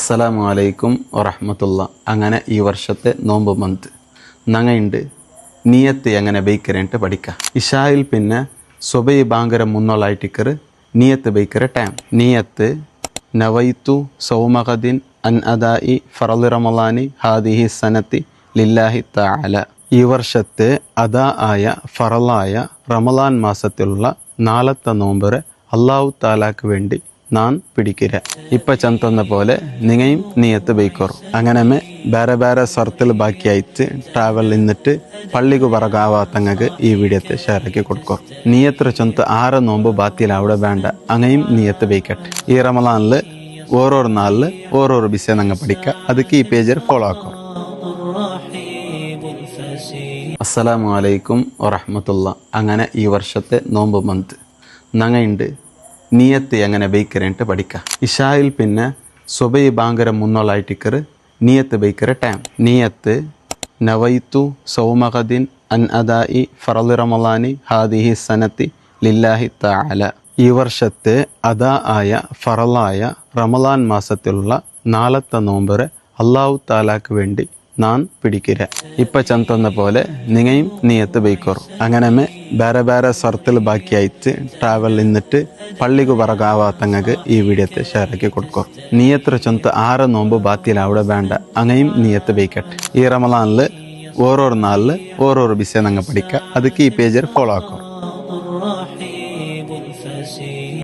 അസ്സലാമു അലൈക്കും വറഹ്മത്തുള്ള. അങ്ങനെ ഈ വർഷത്തെ നോമ്പ് മന്ത് നങ്ങയുണ്ട് നിയത്ത് എങ്ങനെ ബൈക്കറേട്ട് പഠിക്കാം. ഇഷായിൽ പിന്നെ സ്വബൈ ബാങ്കര മുന്നോളായിട്ടിക്കറ് നിയത്ത് ബൈക്കറ ടൈം. നിയത്ത് നവൈത്തു സൗമഖദിൻ അൻ അദായി ഫറദ് റമളാനി ഹാദിഹി സനത്തി ലില്ലാഹി തആല. ഈ വർഷത്തെ അദാ ആയ ഫറലായ റമളാൻ മാസത്തിലുള്ള നാളത്തെ നോമ്പറ് അള്ളാഹു താലാക്ക് വേണ്ടി നാൻ പിടിക്കിര. ഇപ്പം ചന്തന്ന പോലെ നിങ്ങയും നീയത്ത് ബൈക്കോറും. അങ്ങനെ ಬೇರೆ ಬೇರೆ ಸ್ವರ್ತಿಲ್ ಬಾಕಿ ಆಯ್ತು ಟ್ರಾವೆಲ್ ನಿന്നിട്ട് പള്ളിക്ക് പറകാവാത്തങ്ങൾക്ക് ഈ വീഡിയോത്തെ ഷെയറാക്കി കൊടുക്കും. നീയത്ര ചൊന്ത് 6 നോമ്പ് ബാത്തിയിൽ അവിടെ വേണ്ട അങ്ങയും നീയത്ത് ബൈക്കട്ടെ. ഈ റമളാനിൽ ഓരോരോ നാളിൽ ഓരോരോ വിഷയം ഞങ്ങൾ പഠിക്കുക. അതൊക്കെ ഈ പേജിൽ ഫോളോ ആക്കും. അസ്സലാമു അലൈക്കും വറഹ്മത്തുള്ള. അങ്ങനെ ഈ വർഷത്തെ നോമ്പ് മന്ത് നങ്ങയുണ്ട് നിയത്ത് എങ്ങനെ ബൈക്കറേട്ട് പഠിക്കാം. ഇഷായിൽ പിന്നെ സ്വബൈ ബാങ്കര മുന്നോളായിട്ടിക്കറ് നിയത്ത് ബൈക്കറ ടൈം. നിയത്ത് നവൈത്തു സൗമഖദിൻ അൻ അദായി ഫറദ് റമളാനി ഹാദിഹി സനത്തി ലില്ലാഹി തആല. ഈ വർഷത്തെ അദാ ആയ ഫറലായ റമളാൻ മാസത്തിലുള്ള നാളത്തെ നോമ്പറ് അള്ളാഹു താലാക്ക് വേണ്ടി നാൻ പിടിക്കിര. ഇപ്പം ചന്തന്ന പോലെ നിങ്ങയും നീയത്ത് ബൈക്കോറും. അങ്ങനെ ಬೇರೆ ಬೇರೆ ಸ್ವರ್ತಿಲ್ ಬಾಕಿ ಆಯ್ತು ಟ್ರಾವೆಲ್ ನಿന്നിട്ട് പള്ളിക്ക് പറകാവാത്തങ്ങൾക്ക് ഈ വീഡിയോത്തെ ഷെയറാക്കി കൊടുക്കും. നീയത്ര ചൊന്ത് 6 നോമ്പ് ബാത്തിയിൽ അവിടെ വേണ്ട അങ്ങയും നീയത്ത് ബൈക്കട്ടെ. ഈ റമളാനിൽ ഓരോരോ നാളിൽ ഓരോരോ വിഷയം ഞങ്ങൾ പഠിക്കുക. അതൊക്കെ ഈ പേജിൽ ഫോളോ ആക്കും.